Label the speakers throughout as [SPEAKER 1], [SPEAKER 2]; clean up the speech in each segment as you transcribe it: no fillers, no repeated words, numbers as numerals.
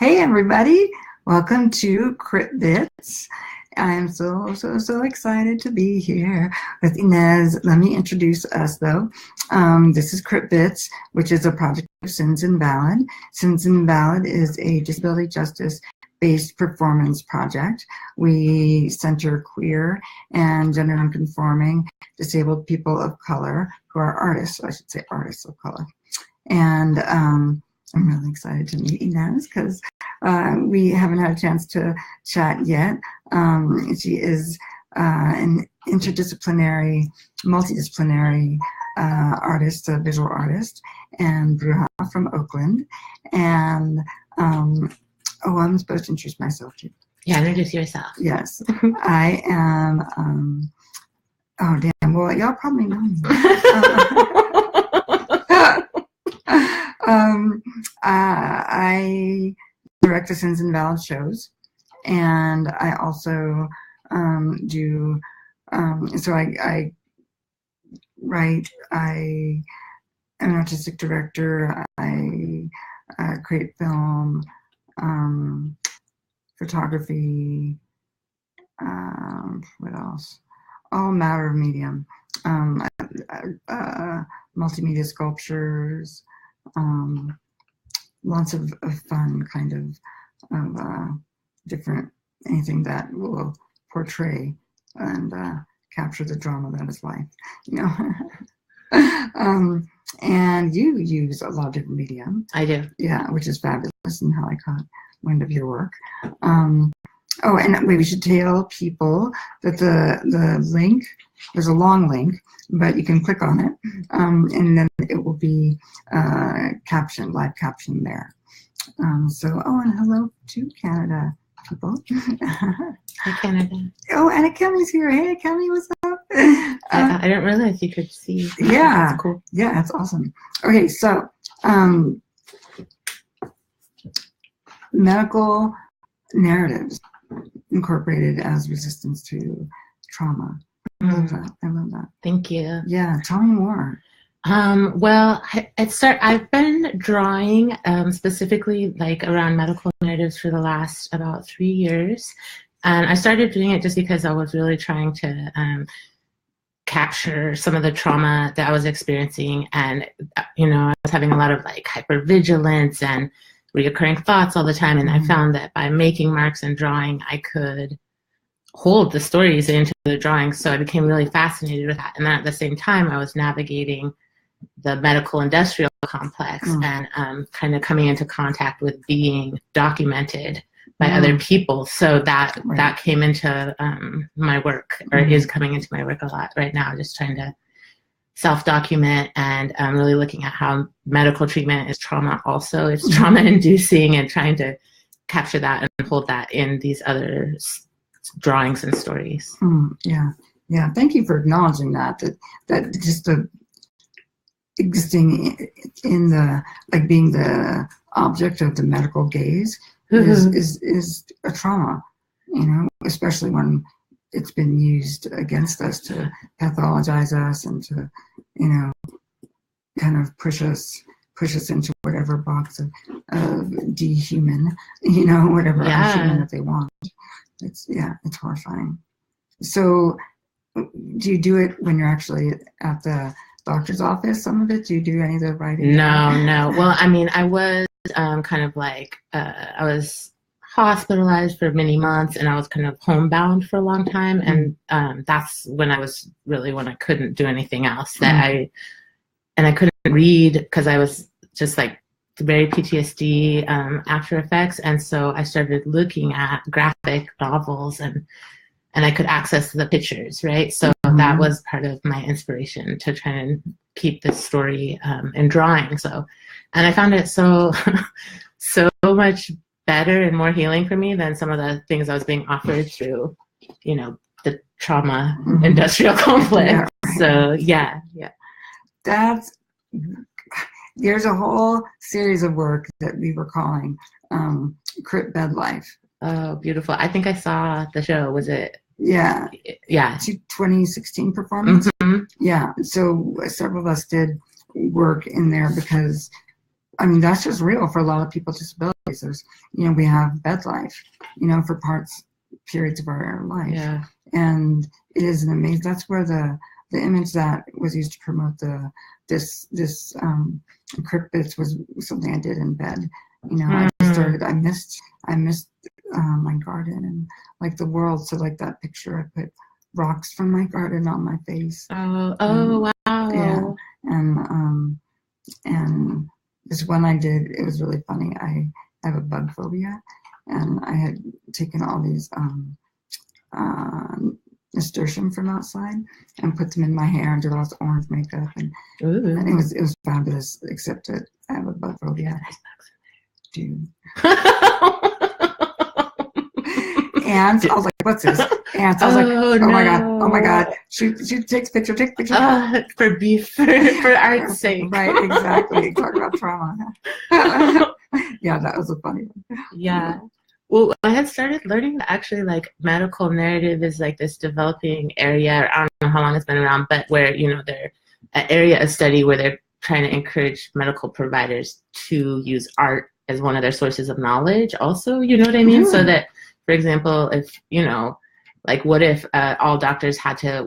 [SPEAKER 1] Hey everybody, welcome to Crip Bits. I'm so excited to be here with Inéz. Let me introduce us though. This is Crip Bits, which is a project of Sins Invalid. Sins Invalid is a disability justice based performance project. We center queer and gender nonconforming disabled people of color who are artists, I should say artists of color. And I'm really excited to meet Inéz because we haven't had a chance to chat yet. She is an interdisciplinary, multidisciplinary artist, a visual artist, and Bruja from Oakland. And I'm supposed to introduce myself too.
[SPEAKER 2] Yeah, introduce yourself.
[SPEAKER 1] Yes, I am. Oh damn! Well, y'all probably know me. I direct the Sins Invalid shows, and I also do. So I write. I am an artistic director. I create film, photography. What else? All matter of medium. Multimedia sculptures. Lots of fun kind of different, anything that will portray and capture the drama that is life, you know. And you use a lot of different medium.
[SPEAKER 2] I do.
[SPEAKER 1] Yeah, which is fabulous, and how I caught wind of your work. Oh, and we should tell people that the link, there's a long link, but you can click on it, and then it will be captioned, live captioned there. And hello to Canada people.
[SPEAKER 2] Hi, Canada.
[SPEAKER 1] Oh, Anna Kelly's here. Hey, Kelly, what's up?
[SPEAKER 2] I didn't realize you could see.
[SPEAKER 1] Yeah,
[SPEAKER 2] that's cool.
[SPEAKER 1] Yeah, that's awesome. Okay, so medical narratives incorporated as resistance to trauma. I love that. I love that.
[SPEAKER 2] Thank you.
[SPEAKER 1] Yeah, tell me more.
[SPEAKER 2] Well, I've been drawing specifically like around medical narratives for the last about 3 years, and I started doing it just because I was really trying to capture some of the trauma that I was experiencing, and I was having a lot of like hypervigilance and reoccurring thoughts all the time, and I found that by making marks and drawing, I could hold the stories into the drawings. So I became really fascinated with that. And then at the same time, I was navigating the medical industrial complex and kind of coming into contact with being documented by other people. So that came into my work, or is coming into my work a lot right now, just trying to self-document and really looking at how medical treatment is trauma also. It's trauma-inducing, and trying to capture that and hold that in these other drawings and stories.
[SPEAKER 1] Yeah. Thank you for acknowledging that just the existing in the, like, being the object of the medical gaze is a trauma, especially when it's been used against us to pathologize us and to, kind of push us into whatever box of dehuman, whatever human that they want. It's horrifying. So do you do it when you're actually at the doctor's office, some of it? Do you do any of the writing?
[SPEAKER 2] No. Well, I mean, I was kind of like, I was hospitalized for many months, and I was kind of homebound for a long time. And that's when I couldn't do anything else. I couldn't read because I was just like very PTSD after effects. And so I started looking at graphic novels, and I could access the pictures, right? So that was part of my inspiration to try and keep this story in drawing. So, and I found it so much better and more healing for me than some of the things I was being offered through, the trauma industrial complex. So yeah.
[SPEAKER 1] There's a whole series of work that we were calling Crip Bed Life.
[SPEAKER 2] Oh, beautiful. I think I saw the show. Was it?
[SPEAKER 1] Yeah. 2016 performance. Yeah. So several of us did work in there because I mean, that's just real for a lot of people with disabilities. There's, we have bed life, for periods of our life.
[SPEAKER 2] Yeah.
[SPEAKER 1] And it is an amazing, that's where the image that was used to promote this Crip Bits was something I did in bed. I missed my garden and like the world. So like that picture, I put rocks from my garden on my face.
[SPEAKER 2] Wow.
[SPEAKER 1] Yeah. And this one I did, it was really funny. I have a bug phobia, and I had taken all these nasturtium from outside and put them in my hair and did all this orange makeup, and it was fabulous, except that I have a bug phobia. Dude. Ants. I was like, what's this? Ants. I was like, oh my god. She takes picture.
[SPEAKER 2] For art's sake.
[SPEAKER 1] Right, exactly. Talk about trauma. Yeah, that was a funny one.
[SPEAKER 2] Yeah. Well, I had started learning that actually, like, medical narrative is like this developing area. I don't know how long it's been around, but where, they're an area of study where they're trying to encourage medical providers to use art as one of their sources of knowledge also, you know what I mean? So that, for example, if, like, what if all doctors had to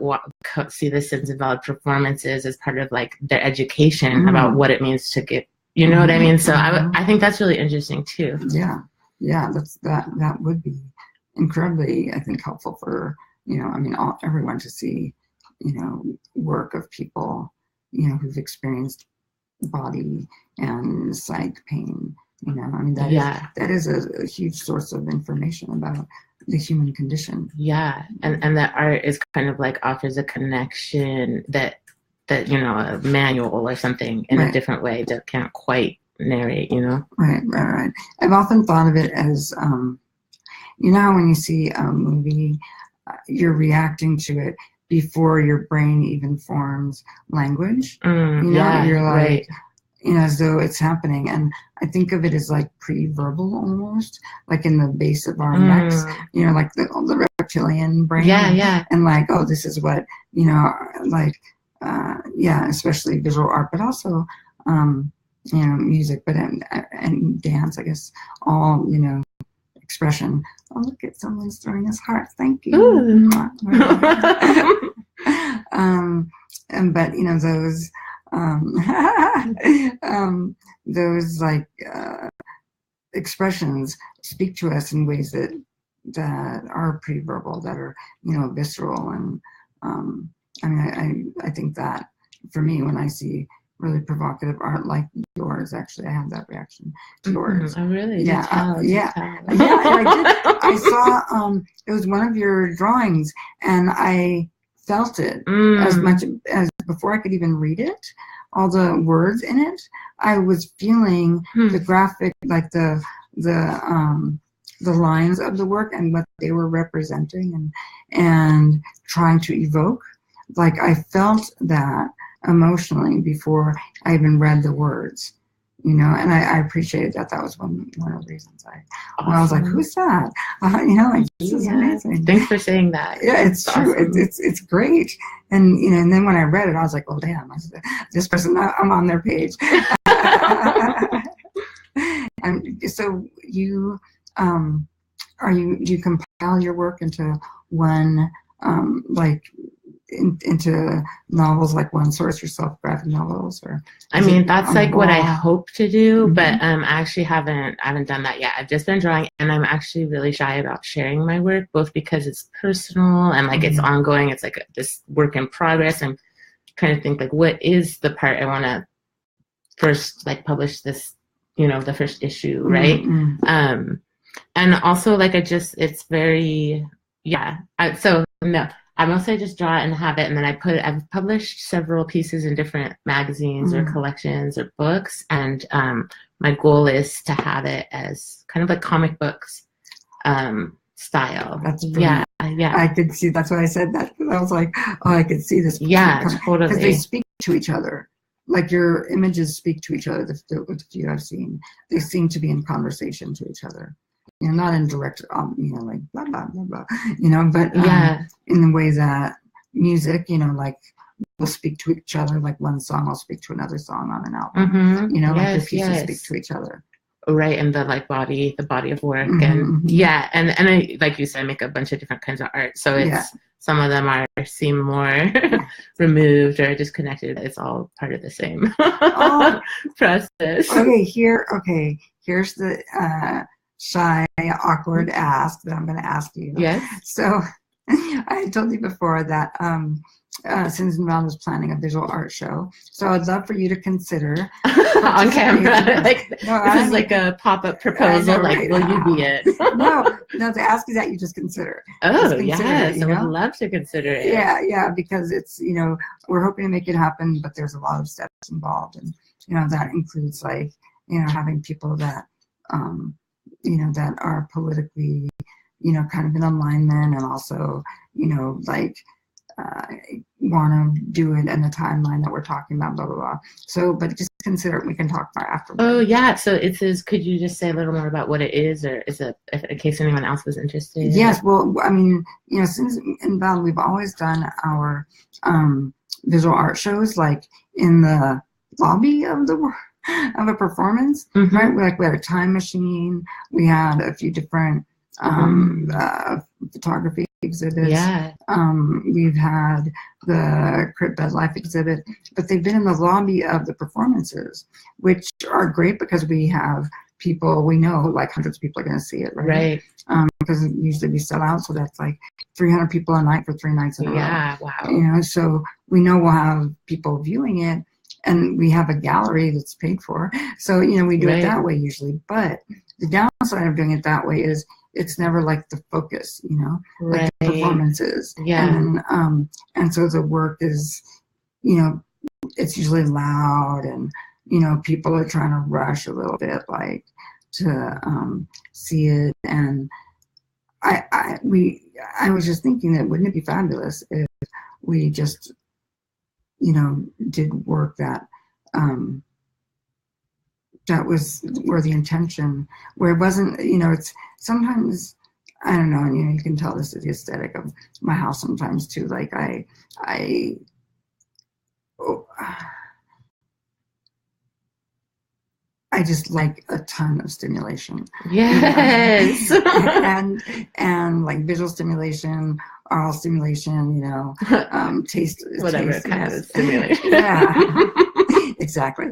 [SPEAKER 2] see this and develop performances as part of, like, their education about what it means to get, you know what I mean? So I think that's really interesting, too.
[SPEAKER 1] Yeah. Yeah, that would be incredibly, I think, helpful for, everyone to see, work of people, who've experienced body and psych pain. That is a huge source of information about the human condition.
[SPEAKER 2] Yeah, and that art is kind of like offers a connection that a manual or something in a different way that can't quite narrate,
[SPEAKER 1] Right. I've often thought of it as, when you see a movie, you're reacting to it before your brain even forms language. You're like, as though it's happening. And I think of it as like pre-verbal almost, like in the base of our necks, like the reptilian brain.
[SPEAKER 2] Yeah.
[SPEAKER 1] And like, oh, this is what, especially visual art, but also, music, but and dance, I guess, all, expression. Oh, look at someone's throwing us hearts. Thank you. But those like expressions speak to us in ways that are pre-verbal, that are visceral, and I think that for me, when I see really provocative art like yours, actually, I have that reaction to yours.
[SPEAKER 2] Oh, really?
[SPEAKER 1] Yeah, I did. I saw it was one of your drawings, and I felt it as much as before I could even read it. All the words in it, I was feeling the graphic, like the lines of the work and what they were representing and trying to evoke. Like I felt that emotionally before I even read the words, and I appreciated that. That was one of the reasons I was like, who's that? This is amazing.
[SPEAKER 2] Thanks for saying that.
[SPEAKER 1] Yeah, it's true.
[SPEAKER 2] Awesome.
[SPEAKER 1] It's great. And and then when I read it, I was like, well, damn, this person, I'm on their page. And so you do you compile your work into one into novels, like one source yourself, graphic novels, or
[SPEAKER 2] that's like what I hope to do, but I actually haven't done that yet. I've just been drawing, and I'm actually really shy about sharing my work, both because it's personal and like it's ongoing. It's like this work in progress. I'm trying to think like what is the part I want to first like publish this, the first issue, right? And also like it's very I mostly just draw it and have it, and then I've published several pieces in different magazines or collections or books, and my goal is to have it as kind of like comic books style.
[SPEAKER 1] That's brilliant. Yeah. I could see, that's why I said that, because I was like, oh, I could see this.
[SPEAKER 2] Yeah, totally.
[SPEAKER 1] Because they speak to each other. Like your images speak to each other, the few I've seen. They seem to be in conversation to each other. Not in direct, like blah, blah, blah, blah, but in the way that music, like will speak to each other, like one song will speak to another song on an album. You know, like the pieces speak to each other.
[SPEAKER 2] Right, and the body of work, and and I, like you said, make a bunch of different kinds of art. So it's some of them seem more removed or disconnected. It's all part of the same process.
[SPEAKER 1] Here's the shy, awkward ask that I'm going to ask you.
[SPEAKER 2] Yes.
[SPEAKER 1] So I told you before that Citizen Brown was planning a visual art show. So I'd love for you to consider
[SPEAKER 2] on camera. This is like a pop-up proposal. Will you be it?
[SPEAKER 1] no, the ask is that you just consider.
[SPEAKER 2] Yes, I would love to consider it.
[SPEAKER 1] Yeah, because it's, we're hoping to make it happen, but there's a lot of steps involved, and that includes like having people that that are politically kind of in alignment, and also like want to do it in the timeline that we're talking about, blah blah blah. So, but just consider it. We can talk about it afterwards.
[SPEAKER 2] Oh yeah. So it says, could you just say a little more about what it is, or is it in case anyone else was interested?
[SPEAKER 1] Yes. Well, I mean, since in Belle, we've always done our visual art shows like in the lobby of a performance, right? We had a time machine. We had a few different photography exhibits. We've had the Crip Bed Life exhibit, but they've been in the lobby of the performances, which are great because we have people we know, like hundreds of people are going to see it, right? Because usually we sell out, so that's like 300 people a night for 3 nights in a row.
[SPEAKER 2] Yeah, wow.
[SPEAKER 1] So we know we'll have people viewing it, and we have a gallery that's paid for. So we do it that way usually. But the downside of doing it that way is it's never like the focus, like the performances. And so the work is, it's usually loud, and people are trying to rush a little bit, like to see it. And I was just thinking that wouldn't it be fabulous if we just did work that that was where the intention, where it wasn't, it's sometimes, I don't know, and you can tell this is the aesthetic of my house sometimes too. Like I just like a ton of stimulation.
[SPEAKER 2] Yes.
[SPEAKER 1] and like visual stimulation, oral stimulation, taste,
[SPEAKER 2] whatever kind of stimulation.
[SPEAKER 1] Exactly.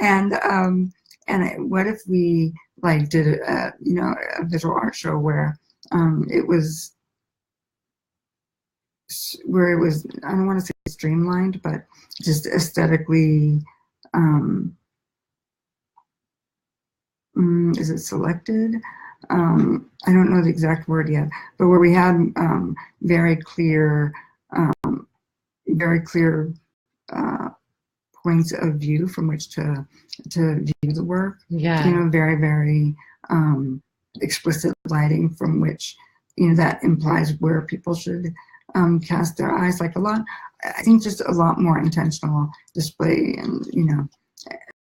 [SPEAKER 1] And what if we like did a visual art show where it was I don't want to say streamlined, but just aesthetically, is it selected? I don't know the exact word yet, but where we had very clear points of view from which to view the work. Very, very explicit lighting from which that implies where people should cast their eyes. Like I think just a lot more intentional display, and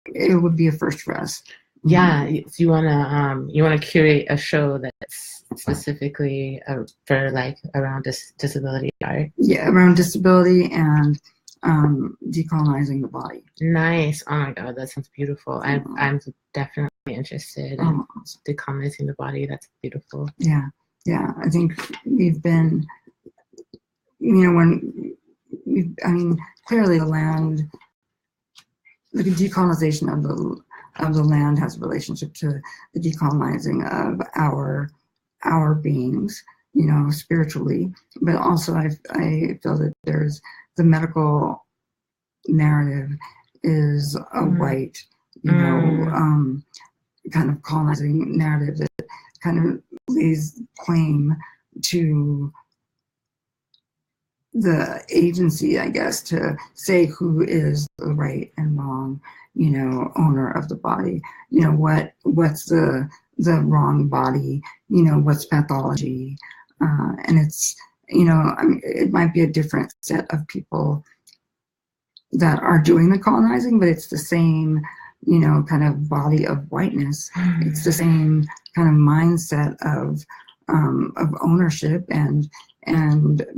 [SPEAKER 1] it would be a first for us.
[SPEAKER 2] So you wanna curate a show that's specifically for like around disability art.
[SPEAKER 1] Yeah, around disability and decolonizing the body.
[SPEAKER 2] Nice. Oh my God, that sounds beautiful. I'm definitely interested in decolonizing the body. That's beautiful.
[SPEAKER 1] Yeah. I think we've been, clearly the land, the decolonization of the land has a relationship to the decolonizing of our beings, spiritually, but also I feel that there's the medical narrative is a white, kind of colonizing narrative that kind of lays claim to the agency, I guess, to say who is the right and wrong, owner of the body. What's the wrong body, what's pathology, and it's, it might be a different set of people that are doing the colonizing, but it's the same, kind of body of whiteness. It's the same kind of mindset of ownership and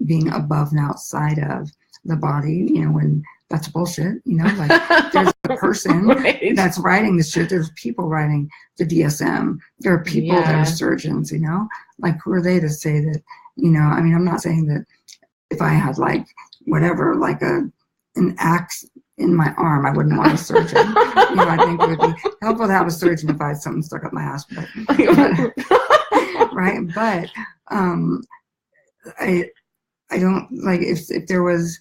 [SPEAKER 1] being above and outside of the body, when that's bullshit, like there's a person
[SPEAKER 2] right.
[SPEAKER 1] that's writing the shit. There's people writing the DSM. There are people that are surgeons, like who are they to say that, I'm not saying that if I had like whatever, like an axe in my arm, I wouldn't want a surgeon. I think it would be helpful to have a surgeon if I had something stuck up my ass. But right. But I don't like if there was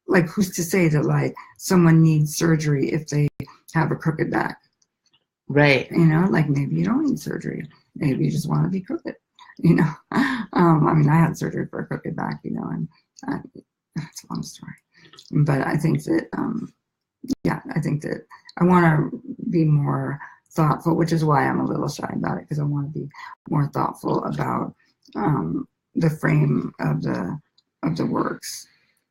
[SPEAKER 1] like, who's to say that like someone needs surgery if they have a crooked back?
[SPEAKER 2] Right.
[SPEAKER 1] Like maybe you don't need surgery. Maybe you just want to be crooked. I had surgery for a crooked back, and it's a long story. But I think that, I think that I want to be more thoughtful, which is why I'm a little shy about it, because I want to be more thoughtful about the frame of the works.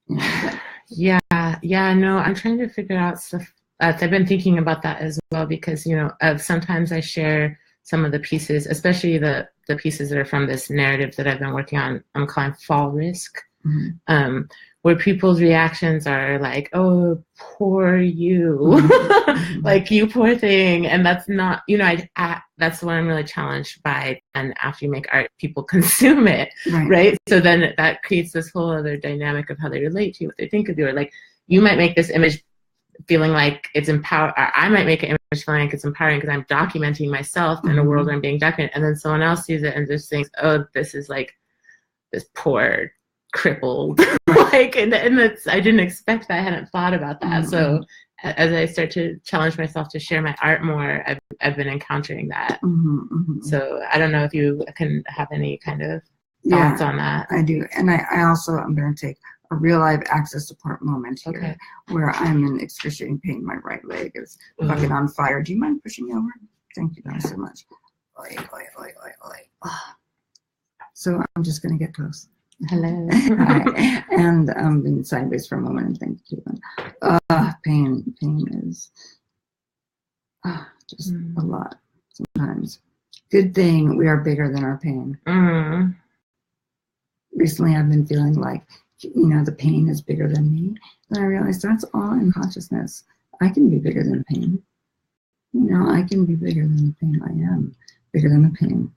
[SPEAKER 2] No, I'm trying to figure out stuff. I've been thinking about that as well, because sometimes I share some of the pieces, especially the pieces that are from this narrative that I've been working on. I'm calling Fall Risk, where people's reactions are like, "Oh, poor you," like you poor thing, and that's not, that's what I'm really challenged by. And after you make art, people consume it, right? So then that creates this whole other dynamic of how they relate to you, what they think of you, or like you might make this image feeling like it's empowered. I might make an image feeling like it's empowering because I'm documenting myself in a world where I'm being documented, and then someone else sees it and just thinks, "Oh, this is like this poor crippled," like, and it's, I didn't expect that. I hadn't thought about that. So as I start to challenge myself to share my art more, I've been encountering that. So I don't know if you can have any kind of thoughts on that.
[SPEAKER 1] I do, and I also am going to take a real live access support moment here, where I'm in excruciating pain. My right leg is fucking on fire. Do you mind pushing me over? Thank you guys so much. Oy, oy, oy, oy, oy. Oh. So I'm just going to get close.
[SPEAKER 2] Hello.
[SPEAKER 1] Hi. And being sideways for a moment, and thank you. Pain is just a lot sometimes. Good thing we are bigger than our pain. Recently I've been feeling like, the pain is bigger than me. And I realized that's all in consciousness. I can be bigger than the pain. I can be bigger than the pain. I am bigger than the pain.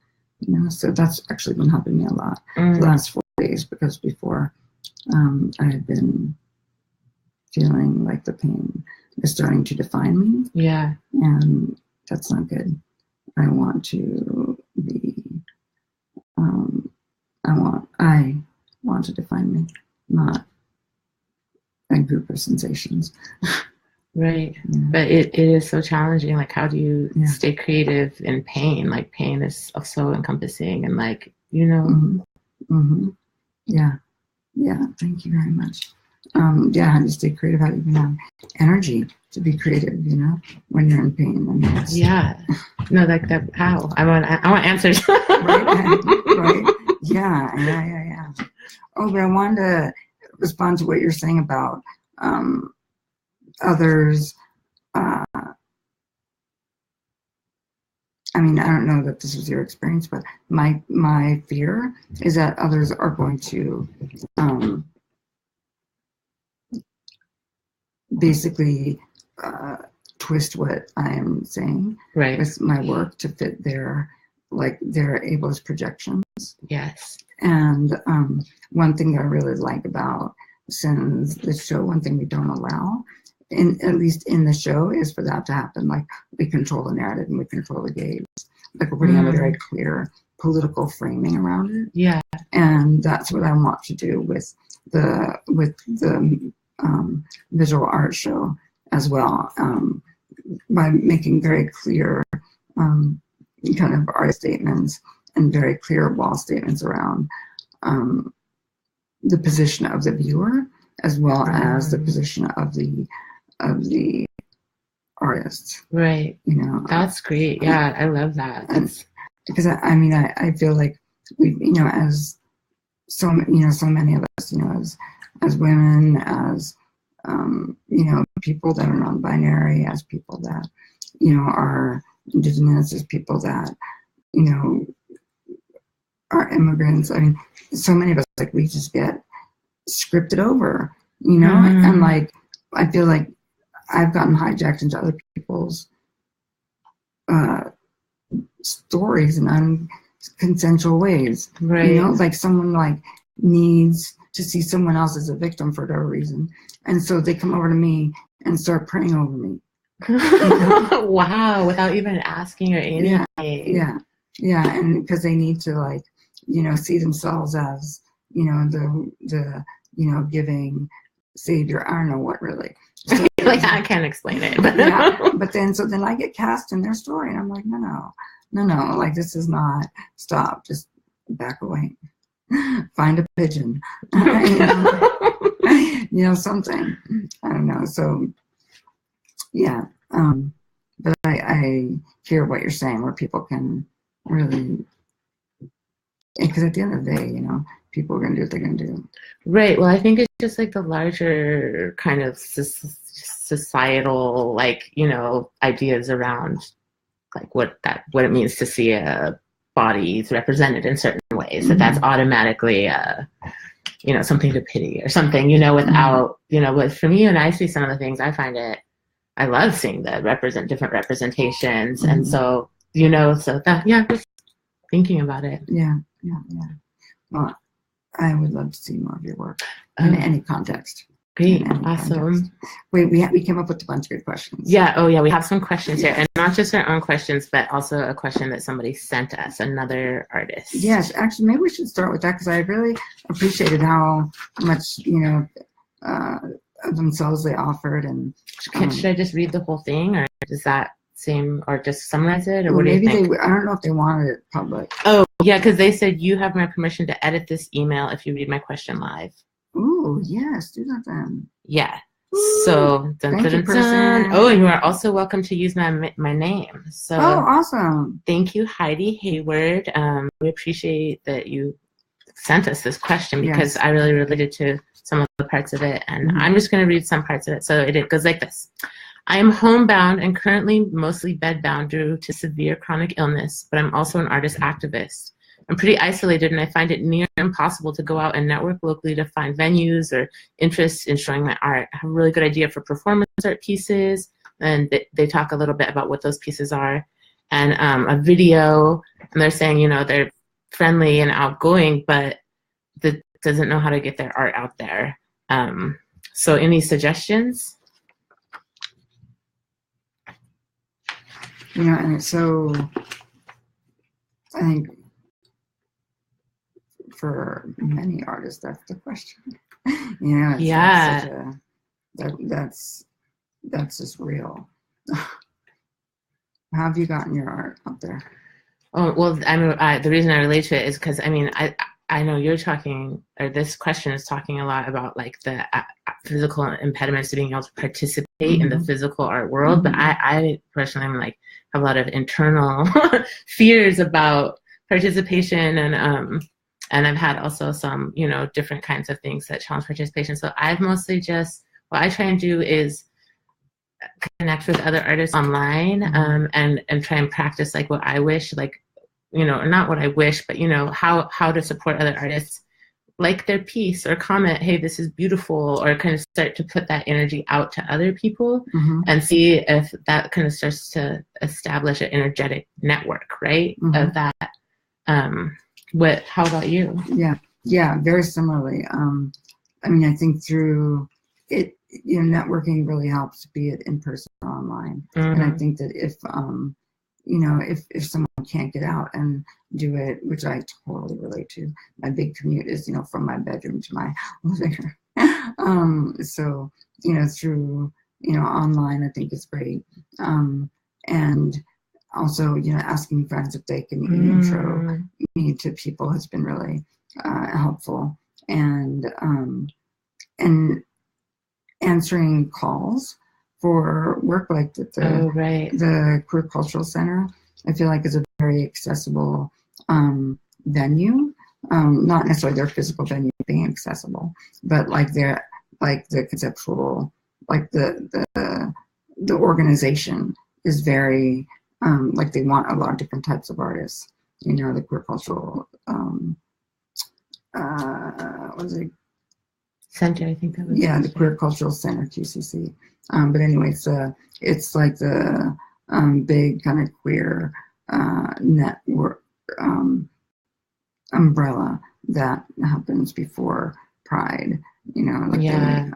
[SPEAKER 1] So that's actually been helping me a lot the last 4 days, because before I had been feeling like the pain is starting to define me. Yeah. And that's not good. I want to be, I want to define me, not a group of sensations.
[SPEAKER 2] Right. Yeah. But it is so challenging. Like, how do you stay creative in pain? Like, pain is so encompassing, and like,
[SPEAKER 1] Yeah. Thank you very much. How do you stay creative? How do you even have energy to be creative, when you're in pain?
[SPEAKER 2] No, like that. How? I want answers.
[SPEAKER 1] right. Yeah. Oh, but I wanted to respond to what you're saying about others. I don't know that this was your experience, but my fear is that others are going to basically twist what I am saying with my work to fit their ableist projections.
[SPEAKER 2] Yes.
[SPEAKER 1] And one thing that I really like about Sin's the show, one thing we don't allow, at least in the show, is for that to happen. Like, we control the narrative and we control the gaze. Like, we're putting a very clear political framing around it. Yeah. And that's what I want to do with the visual art show as well, by making very clear kind of art statements and very clear wall statements around the position of the viewer, as well as the position of the artist. Right.
[SPEAKER 2] That's great. Yeah, I love that.
[SPEAKER 1] Because I feel like we, as so many of us, as women, as people that are non-binary, as people that are indigenous, as people that are immigrants. So many of us, like, we just get scripted over you know, and like, I feel like I've gotten hijacked into other people's stories in unconsensual ways.
[SPEAKER 2] Right.
[SPEAKER 1] You know, like someone like needs to see someone else as a victim for whatever reason. And so they come over to me and start praying over me.
[SPEAKER 2] Wow, without even asking or anything.
[SPEAKER 1] Yeah. And because they need to, like, you know, see themselves as, you know, the you know, giving savior. I don't know what really. So,
[SPEAKER 2] like, I can't explain it. But
[SPEAKER 1] but then I get cast in their story, and I'm like, no, like, this is not. Stop. Just back away. Find a pigeon. You know, something. I don't know. So yeah. But I hear what you're saying, where people can really, because at the end of the day, you know, people are going to do what they're going to do.
[SPEAKER 2] Right. Well, I think it's just like the larger kind of societal, like, you know, ideas around like what it means to see a body represented in certain ways, that's automatically you know, something to pity or something, you know, without, you know, with, for me, and I see some of the things, I find it, I love seeing the different representations. And so, you know, so that, yeah, just thinking about it.
[SPEAKER 1] Yeah. Well, I would love to see more of your work in any context.
[SPEAKER 2] Great, awesome.
[SPEAKER 1] Wait, we came up with a bunch of good questions.
[SPEAKER 2] Yeah, oh yeah, we have some questions here, and not just our own questions, but also a question that somebody sent us, another artist.
[SPEAKER 1] Yes, actually, maybe we should start with that, because I really appreciated how much, you know, of themselves they offered. And
[SPEAKER 2] should I just read the whole thing, or does that seem, or just summarize it, or
[SPEAKER 1] well,
[SPEAKER 2] what do you think?
[SPEAKER 1] I don't know if they wanted it public.
[SPEAKER 2] Oh yeah, because they said you have my permission to edit this email if you read my question live.
[SPEAKER 1] Ooh, yes, do that then.
[SPEAKER 2] Yeah. Ooh, so
[SPEAKER 1] thank you, person.
[SPEAKER 2] Oh, and you are also welcome to use my name. So
[SPEAKER 1] awesome.
[SPEAKER 2] Thank you, Heidi Hayward. We appreciate that you sent us this question, because I really related to some of the parts of it, and I'm just going to read some parts of it. So it goes like this. I am homebound and currently mostly bedbound due to severe chronic illness, but I'm also an artist activist. I'm pretty isolated, and I find it near impossible to go out and network locally to find venues or interests in showing my art. I have a really good idea for performance art pieces, and they talk a little bit about what those pieces are, and a video, and they're saying, you know, they're friendly and outgoing, but that doesn't know how to get their art out there. So any suggestions?
[SPEAKER 1] You know, and so I think for many artists, that's the question. You know, that's just real. How have you gotten your art out there?
[SPEAKER 2] Oh, well, the reason I relate to it is because, I mean, I know you're talking, or this question is talking a lot about like the physical impediments to being able to participate in the physical art world, but I personally am like, have a lot of internal fears about participation, and I've had also some, you know, different kinds of things that challenge participation. So I've mostly just, what I try and do is connect with other artists online, and try and practice like what I wish, like, you know, not what I wish, but, you know, how to support other artists, like their piece or comment, hey, this is beautiful, or kind of start to put that energy out to other people and see if that kind of starts to establish an energetic network, right? Of that. How about you?
[SPEAKER 1] Yeah, very similarly. I mean, I think through it, you know, networking really helps, be it in person or online. And I think that if, you know, if someone can't get out and do it, which I totally relate to, my big commute is, you know, from my bedroom to my living room. So, you know, through, you know, online, I think is great. And also, you know, asking friends if they can intro me to people has been really helpful. And answering calls for work, like the Queer Cultural Center, I feel like is a very accessible venue. Not necessarily their physical venue being accessible, but like the conceptual, like the organization is very like they want a lot of different types of artists. You know, the Queer Cultural what is it?
[SPEAKER 2] Center, I think that was.
[SPEAKER 1] Yeah, the Queer Cultural Center, QCC. But anyway, it's like the big kind of queer network umbrella that happens before Pride. Like
[SPEAKER 2] Yeah.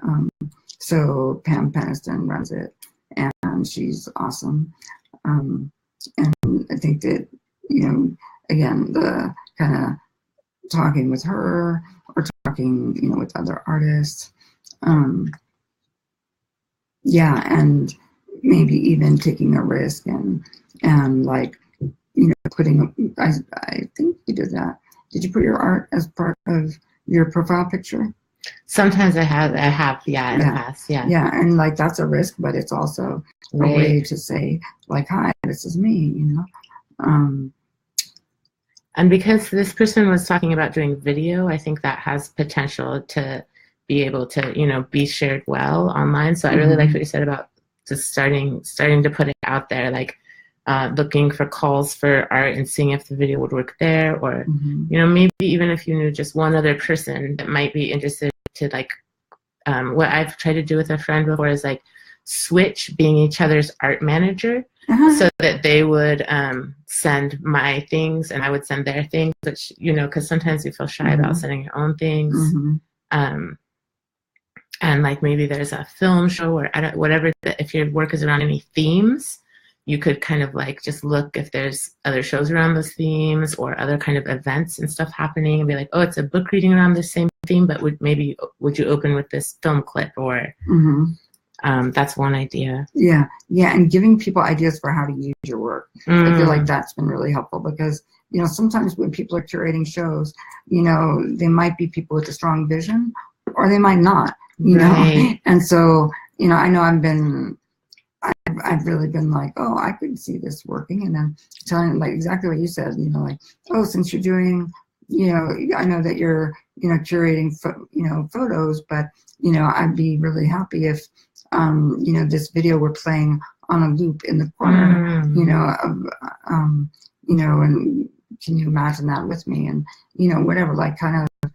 [SPEAKER 1] so Pam Peniston runs it, and she's awesome. And I think that, again, the kind of talking with her or talking, with other artists. Yeah, and maybe even taking a risk and like, putting, I think you did that. Did you put your art as part of your profile picture?
[SPEAKER 2] Sometimes I have, yeah, in the past, yeah.
[SPEAKER 1] Yeah, and like that's a risk, but it's also a way to say, like, hi, this is me,
[SPEAKER 2] And because this person was talking about doing video, I think that has potential to be able to, be shared well online. So I really like what you said about just starting to put it out there, like looking for calls for art and seeing if the video would work there, or maybe even if you knew just one other person that might be interested to, like, what I've tried to do with a friend before is like switch being each other's art manager. So that they would send my things and I would send their things, which, because sometimes you feel shy about sending your own things. And like maybe there's a film show or whatever, if your work is around any themes, you could kind of like just look if there's other shows around those themes or other kind of events and stuff happening and be like, oh, it's a book reading around the same theme, but would you open with this film clip or... that's one idea. Yeah,
[SPEAKER 1] and giving people ideas for how to use your work. I feel like that's been really helpful because, sometimes when people are curating shows, they might be people with a strong vision or they might not, know. And so, I know I've really been like, oh, I could see this working, and then telling like exactly what you said, like, oh, since you're doing, I know that you're, curating, photos, but, I'd be really happy if, this video we're playing on a loop in the corner, and can you imagine that with me? And, whatever, like kind of,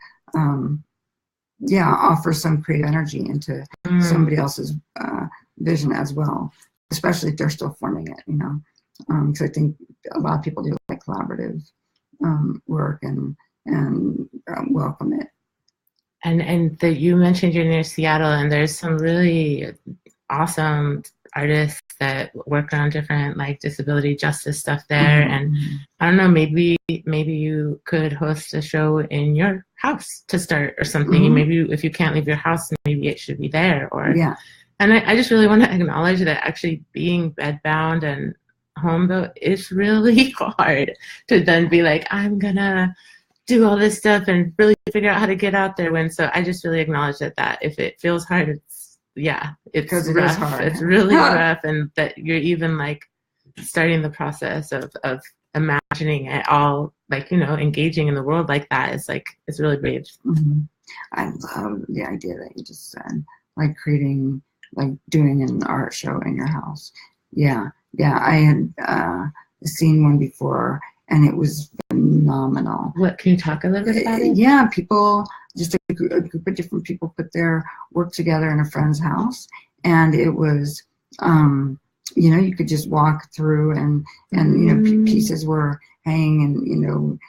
[SPEAKER 1] offer some creative energy into somebody else's vision as well, especially if they're still forming it, because I think a lot of people do like collaborative work and welcome it.
[SPEAKER 2] And that you mentioned you're near Seattle, and there's some really awesome artists that work on different like disability justice stuff there. And I don't know, maybe you could host a show in your house to start or something. Maybe if you can't leave your house, maybe it should be there. Or and I just really want to acknowledge that actually being bedbound and home though is really hard to then be like, I'm gonna do all this stuff and really figure out how to get out there when. So I just really acknowledge that if it feels hard, it's rough. Hard. It's really rough, and that you're even like starting the process of imagining it all, like, engaging in the world like that is like, it's really brave.
[SPEAKER 1] I love the idea that you just said, like creating, like doing an art show in your house. Yeah, I had seen one before, and it was phenomenal.
[SPEAKER 2] What, can you talk a little bit about it?
[SPEAKER 1] Yeah, people, just a group of different people put their work together in a friend's house, and it was, you could just walk through, and pieces were hanging,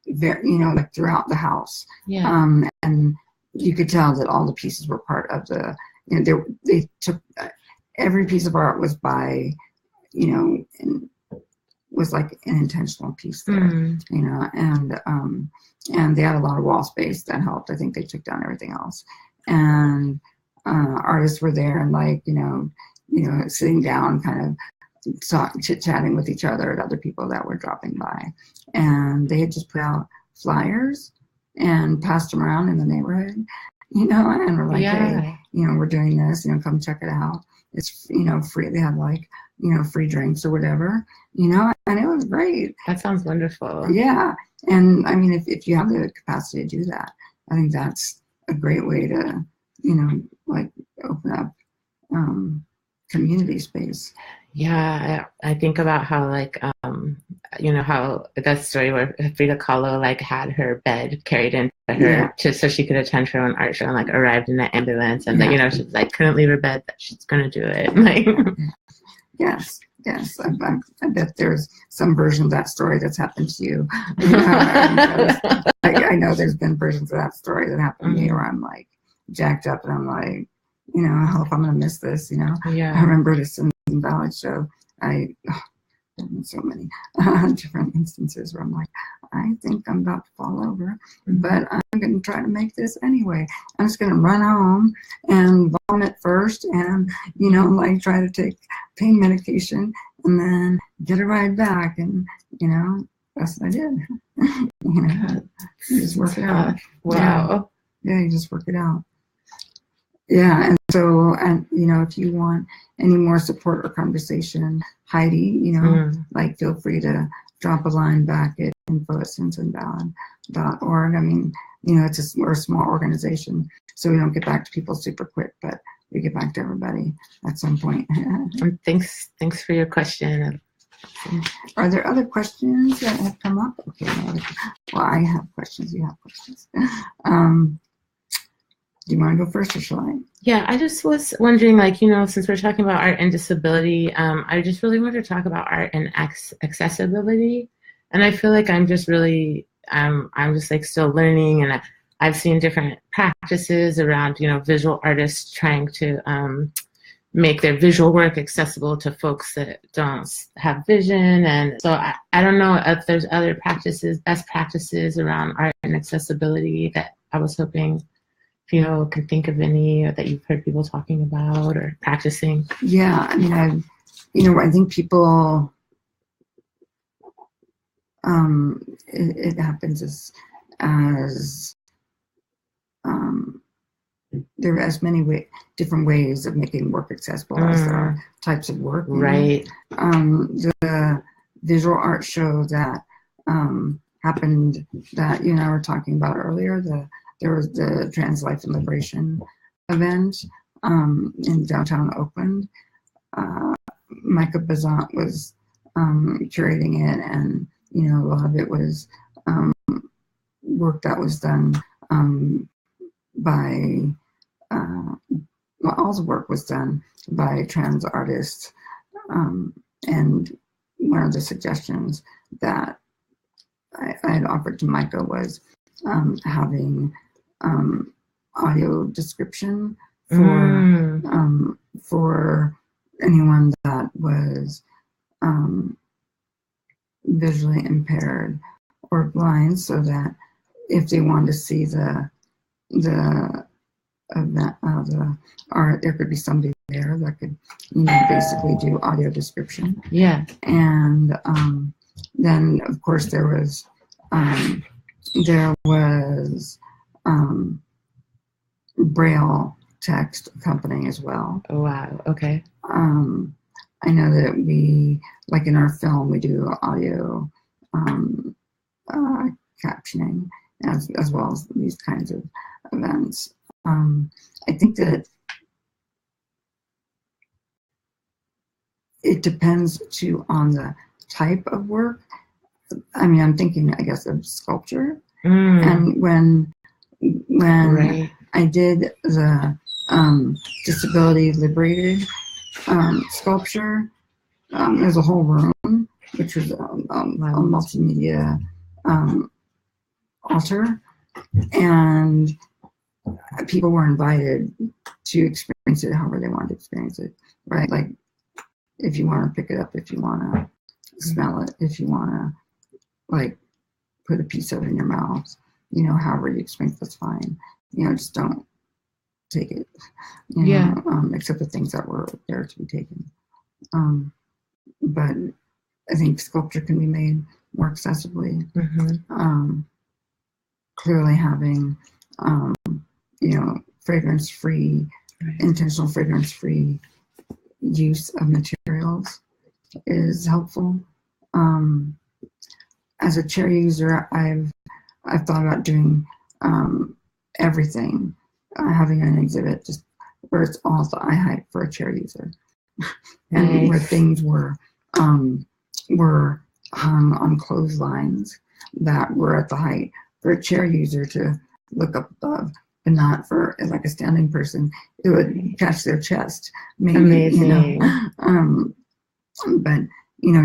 [SPEAKER 1] and like throughout the house. And you could tell that all the pieces were part of the. They took every piece of art was by, was like an intentional piece there, and they had a lot of wall space that helped. I think they took down everything else, and artists were there and like, sitting down, kind of chit-chatting with each other at other people that were dropping by, and they had just put out flyers and passed them around in the neighborhood, and we're like, hey, we're doing this, come check it out. It's, free. They had like, free drinks or whatever, and it was great.
[SPEAKER 2] That sounds wonderful.
[SPEAKER 1] Yeah. And I mean, if you have the capacity to do that, I think that's a great way to, like open up community space.
[SPEAKER 2] Yeah, I think about how like how that story where Frida Kahlo like had her bed carried into
[SPEAKER 1] Yeah,
[SPEAKER 2] her just so she could attend her own art show and like arrived in the ambulance and like
[SPEAKER 1] yeah,
[SPEAKER 2] she's like couldn't leave her bed that she's gonna do it like
[SPEAKER 1] yes, yes. I bet there's some version of that story that's happened to you. I know there's been versions of that story that happened to me where I'm like jacked up and I'm like, I hope I'm gonna miss this.
[SPEAKER 2] Yeah.
[SPEAKER 1] I remember this in Valley show. There's been so many different instances where I'm like, I think I'm about to fall over, but I'm going to try to make this anyway. I'm just going to run home and vomit first and, like try to take pain medication and then get a ride back. And, that's what I did. You just work it out.
[SPEAKER 2] Wow.
[SPEAKER 1] Yeah, you just work it out. Yeah, and so, if you want any more support or conversation, Heidi, like feel free to drop a line back at info@simpsonballad.org. I mean, we're a small organization, so we don't get back to people super quick, but we get back to everybody at some point.
[SPEAKER 2] Thanks for your question.
[SPEAKER 1] Are there other questions that have come up? Okay, well, I have questions. You have questions. Do you want to go first or shall I?
[SPEAKER 2] Yeah, I just was wondering, like, since we're talking about art and disability, I just really wanted to talk about art and accessibility. And I feel like I'm just really, I'm just like still learning, and I've seen different practices around, visual artists trying to make their visual work accessible to folks that don't have vision. And so I don't know if there's other best practices around art and accessibility that I was hoping can think of any that you've heard people talking about or practicing.
[SPEAKER 1] Yeah, I mean, I think people, it happens as there are as many different ways of making work accessible as there are types of work.
[SPEAKER 2] Right.
[SPEAKER 1] The visual art show that happened that you and I were talking about earlier, there was the Trans Life and Liberation event in downtown Oakland. Micah Bazant was curating it, and a lot of it was work that was done by all the work was done by trans artists. And one of the suggestions that I had offered to Micah was having audio description for anyone that was visually impaired or blind, so that if they wanted to see the art, there could be somebody there that could basically do audio description.
[SPEAKER 2] Yeah.
[SPEAKER 1] And then of course there was Braille text accompanying as well.
[SPEAKER 2] Oh, wow. Okay.
[SPEAKER 1] I know that we, like in our film, we do audio captioning as well as these kinds of events. I think that it depends too on the type of work. I mean, I'm thinking, I guess, of sculpture. And when right. I did the disability liberated sculpture, there's a whole room, which was a multimedia altar, and people were invited to experience it however they wanted to experience it, right? Like, if you want to pick it up, if you want to smell it, if you want to, like, put a piece of it in your mouth, however you experience it, that's fine. Just don't take it, except the things that were there to be taken. But I think sculpture can be made more accessibly. Clearly having, fragrance-free, intentional fragrance-free use of materials is helpful. As a chair user, I've thought about doing everything, having an exhibit just where it's all the eye height for a chair user, and where
[SPEAKER 2] Nice.
[SPEAKER 1] things were hung on clotheslines that were at the height for a chair user to look up above, but not for like a standing person. It would catch their chest, maybe.
[SPEAKER 2] Amazing.
[SPEAKER 1] But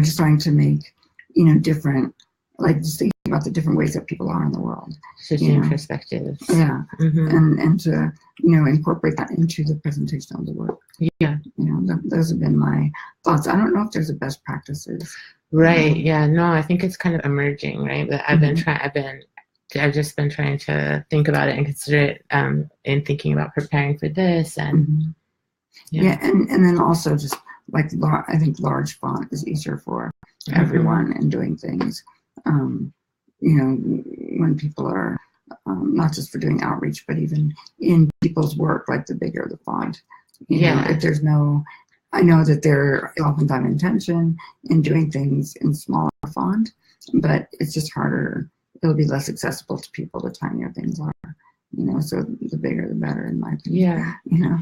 [SPEAKER 1] just trying to make different, like just thinking about the different ways that people are in the world.
[SPEAKER 2] Shifting perspectives.
[SPEAKER 1] Yeah.
[SPEAKER 2] Mm-hmm.
[SPEAKER 1] And to incorporate that into the presentation of the work.
[SPEAKER 2] Yeah.
[SPEAKER 1] Those have been my thoughts. I don't know if there's a best practices.
[SPEAKER 2] Right. Yeah. No, I think it's kind of emerging, right? But I've just been trying to think about it and consider it in thinking about preparing for this. And
[SPEAKER 1] and then also just like I think large font is easier for everyone in doing things. When people are not just for doing outreach, but even in people's work, like the bigger the font. If there's I know that there oftentimes intention in doing things in smaller font, but it's just harder. It'll be less accessible to people the tinier things are. So the bigger the better, in my opinion.
[SPEAKER 2] Yeah.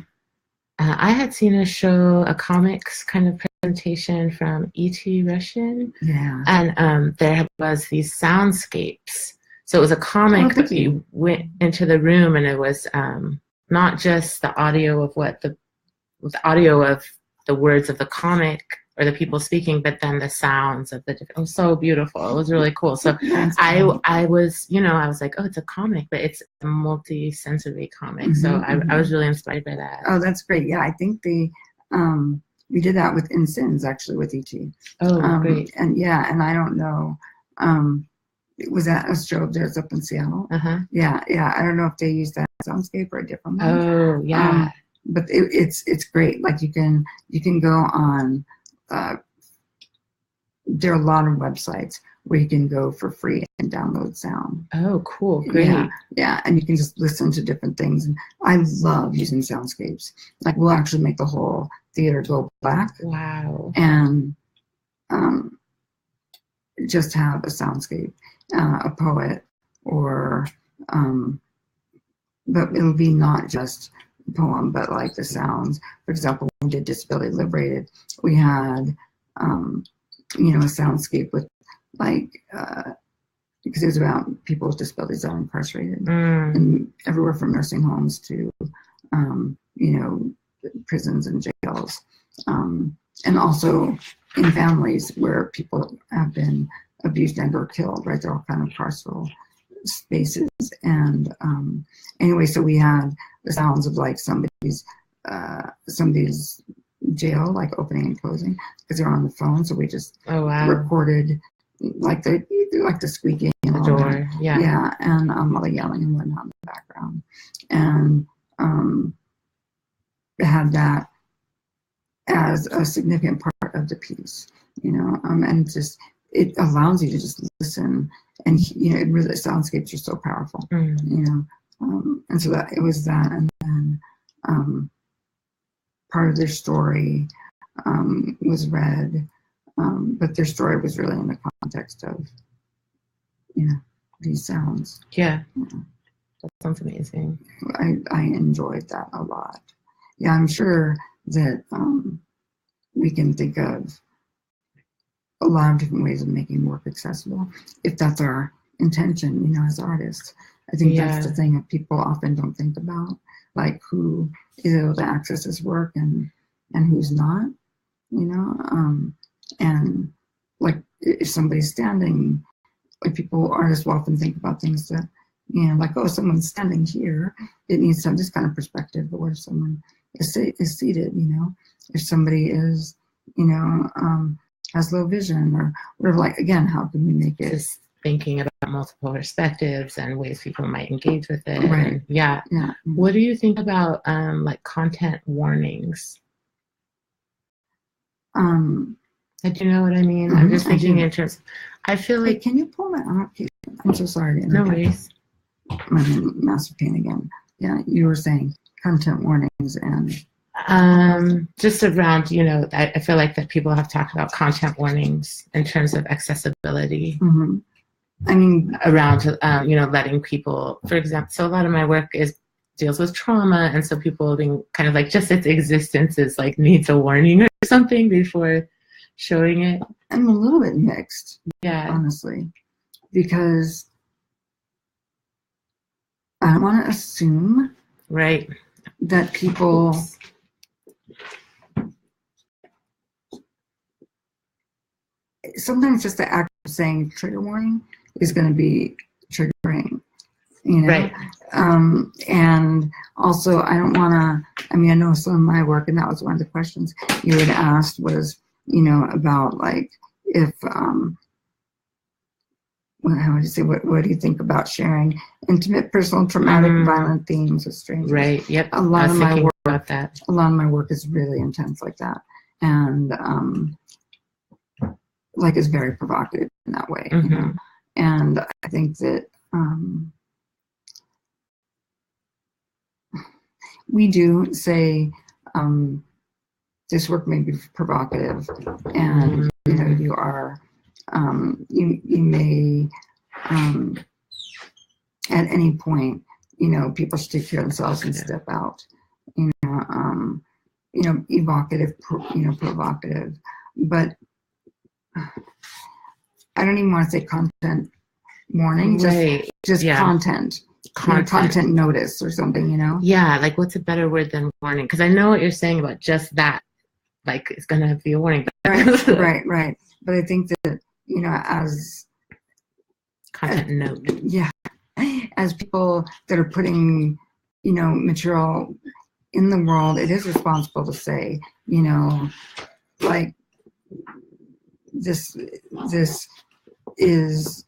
[SPEAKER 2] I had seen a comics kind of presentation from E.T. Russian.
[SPEAKER 1] Yeah.
[SPEAKER 2] And there was these soundscapes. So it was a comic, but you went into the room and it was not just the audio of the words of the comic or the people speaking, but then the sounds of the different. It was so beautiful. It was really cool. So I was like, oh, it's a comic, but it's a multi-sensory comic. So I was really inspired by that.
[SPEAKER 1] Oh, that's great. Yeah, I think we did that with In Sins, actually, with E.T.
[SPEAKER 2] Oh, great.
[SPEAKER 1] And I don't know. Was that a show there's up in Seattle? Yeah. I don't know if they use that soundscape or a different one.
[SPEAKER 2] Oh, yeah.
[SPEAKER 1] But it's great. Like you can go on. There are a lot of websites where you can go for free and download sound.
[SPEAKER 2] Oh, cool. Great.
[SPEAKER 1] Yeah, and you can just listen to different things. And I love using soundscapes. Like we'll actually make the whole theater go black.
[SPEAKER 2] Wow.
[SPEAKER 1] And just have a soundscape, a poet, or but it'll be not just a poem, but like the sounds. For example, when we did Disability Liberated, we had a soundscape with because it was about people with disabilities that are incarcerated, and everywhere from nursing homes to prisons and jails, and also in families where people have been abused and or killed, right? They're all kind of carceral spaces. And anyway, so we had the sounds of like somebody's jail, like opening and closing, because they're on the phone. So we just recorded like the squeaking and
[SPEAKER 2] the
[SPEAKER 1] all
[SPEAKER 2] door.
[SPEAKER 1] That.
[SPEAKER 2] Yeah,
[SPEAKER 1] and all the yelling and whatnot in the background, and had that as a significant part of the piece, and just it allows you to just listen, and it really, soundscapes are so powerful, and so that it was that, and then part of their story was read, but their story was really in the context of these sounds.
[SPEAKER 2] Yeah, that sounds amazing.
[SPEAKER 1] I enjoyed that a lot. Yeah, I'm sure that we can think of a lot of different ways of making work accessible, if that's our intention, as artists. I think that's the thing that people often don't think about, like who is able to access this work and who's not, and like if somebody's standing, like artists will often think about things that, like, oh, someone's standing here, it needs some this kind of perspective, but what if someone is seated, if somebody is, has low vision or whatever, like, again, how can we make it?
[SPEAKER 2] Just thinking about multiple perspectives and ways people might engage with it.
[SPEAKER 1] Right.
[SPEAKER 2] And what do you think about like content warnings? Do you know what I mean? I'm just thinking in terms, I feel like.
[SPEAKER 1] Hey, can you pull that up? I'm so sorry.
[SPEAKER 2] No worries.
[SPEAKER 1] I'm in massive pain again. Yeah, you were saying content warnings and.
[SPEAKER 2] Just around, I feel like that people have talked about content warnings in terms of accessibility.
[SPEAKER 1] I mean,
[SPEAKER 2] around, letting people, for example, so a lot of my work is deals with trauma, and so people being kind of like just its existence is like needs a warning or something before showing it.
[SPEAKER 1] I'm a little bit mixed,
[SPEAKER 2] Yeah,
[SPEAKER 1] honestly, because I don't want to assume
[SPEAKER 2] right
[SPEAKER 1] that people sometimes just the act of saying trigger warning is going to be triggering, you know?
[SPEAKER 2] Right.
[SPEAKER 1] And also, I don't want to, I mean, I know some of my work, and that was one of the questions you had asked was, you know, about like if, how would you say, what do you think about sharing intimate, personal, traumatic, violent themes with strangers?
[SPEAKER 2] Right, yep.
[SPEAKER 1] A lot of my work,
[SPEAKER 2] about that.
[SPEAKER 1] A lot of my work is really intense like that. And like it's very provocative in that way, you know? And I think that we do say this work may be provocative, and you know, you are you may at any point, you know, people should take care of themselves and step out, you know, evocative, you know, provocative, but I don't even want to say content warning, just content. You know, content notice or something, you know?
[SPEAKER 2] Yeah, like what's a better word than warning? Because I know what you're saying about just that. Like it's going to be a warning.
[SPEAKER 1] Right. But I think that, you know, as
[SPEAKER 2] content note.
[SPEAKER 1] Yeah. As people that are putting, you know, material in the world, it is responsible to say, you know, like this is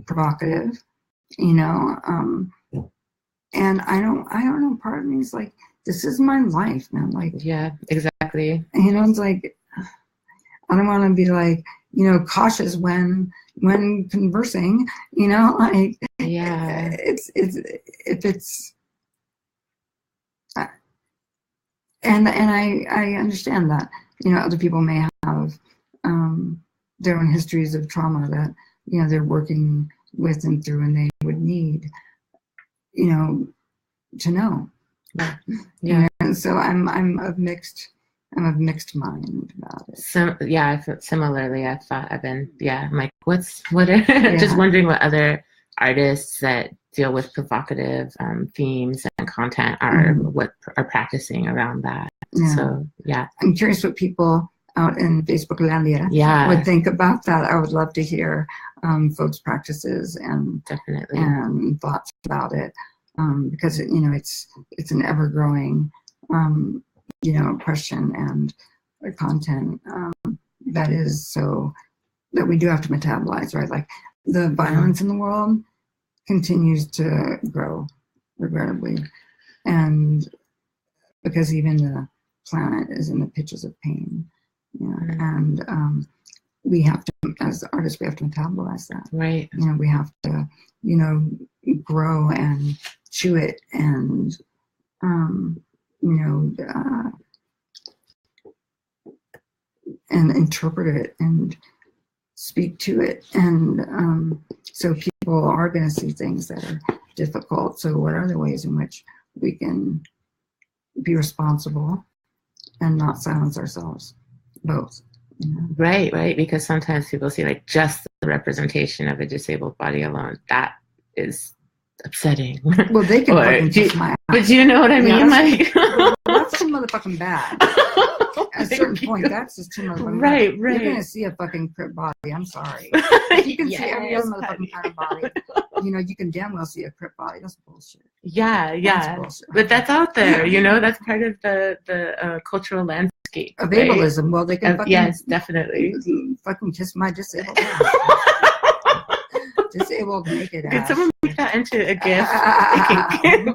[SPEAKER 1] provocative, you know, and I don't know, part of me is like, this is my life, man. Like,
[SPEAKER 2] yeah, exactly.
[SPEAKER 1] You know, it's like, I don't want to be like, you know, cautious when conversing, you know, like,
[SPEAKER 2] yeah,
[SPEAKER 1] it's if it's, and I understand that, you know, other people may have their own histories of trauma that, you know, they're working with and through, and they would need, you know, to know.
[SPEAKER 2] Yeah.
[SPEAKER 1] You know? And so I'm of mixed mind about it.
[SPEAKER 2] So yeah, I feel similarly. I've been I'm like, just wondering what other artists that deal with provocative themes and content are what are practicing around that. Yeah. So yeah,
[SPEAKER 1] I'm curious what people out in Facebook Landia would think about that. I would love to hear folks' practices and
[SPEAKER 2] definitely
[SPEAKER 1] and thoughts about it, because you know, it's an ever growing you know, question and content that is so that we do have to metabolize, right? Like the violence in the world continues to grow, regrettably, and because even the planet is in the pitches of pain, you know, and we have to, as artists, we have to metabolize that,
[SPEAKER 2] right?
[SPEAKER 1] You know, we have to, you know, grow and chew it and you know, and interpret it and speak to it. And so people are going to see things that are difficult. So what are the ways in which we can be responsible and not silence ourselves? Both. You know?
[SPEAKER 2] Right. Because sometimes people see like just the representation of a disabled body alone. That is upsetting.
[SPEAKER 1] Well, they can fucking kiss my ass.
[SPEAKER 2] But you know what I mean? Like,
[SPEAKER 1] that's too motherfucking bad. At a certain point, that's just too motherfucking
[SPEAKER 2] bad. Right.
[SPEAKER 1] You're gonna see a fucking Crip body. I'm sorry. If you can see every other motherfucking kind of body, you know, you can damn well see a Crip body. That's bullshit.
[SPEAKER 2] Yeah. That's bullshit. But that's out there. You know, that's part of the cultural landscape
[SPEAKER 1] of ableism. Well, they can fucking
[SPEAKER 2] yes, definitely
[SPEAKER 1] fucking kiss my disabled ass. Disabled naked ass.
[SPEAKER 2] Could someone make that into a GIF?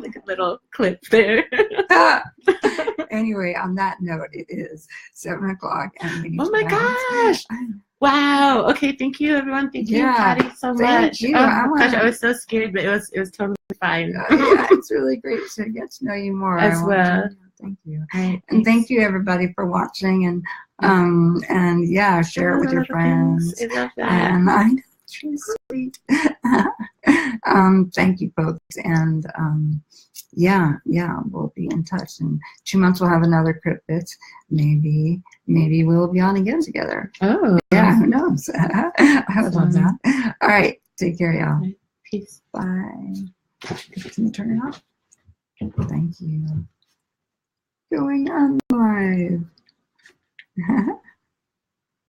[SPEAKER 2] Like a little clip there.
[SPEAKER 1] Anyway, on that note, it is 7:00 and we need
[SPEAKER 2] oh my gosh! Wow. Okay. Thank you, everyone. Thank you, Patty, so much.
[SPEAKER 1] You.
[SPEAKER 2] Oh my gosh, I was so scared, but it was totally fine.
[SPEAKER 1] Yeah, it's really great to get to know you more
[SPEAKER 2] as well.
[SPEAKER 1] Thank you,
[SPEAKER 2] right,
[SPEAKER 1] and thank you everybody for watching and share it with your friends.
[SPEAKER 2] I love that.
[SPEAKER 1] And I know it's really sweet. Thank you both. And yeah, we'll be in touch. In 2 months, we'll have another Crip Bits. Maybe we'll be on again together.
[SPEAKER 2] Oh.
[SPEAKER 1] Yeah, who knows? I would love that. All right. Take care, y'all.
[SPEAKER 2] Right. Peace.
[SPEAKER 1] Bye. Can you turn it off? Thank you. Going on live.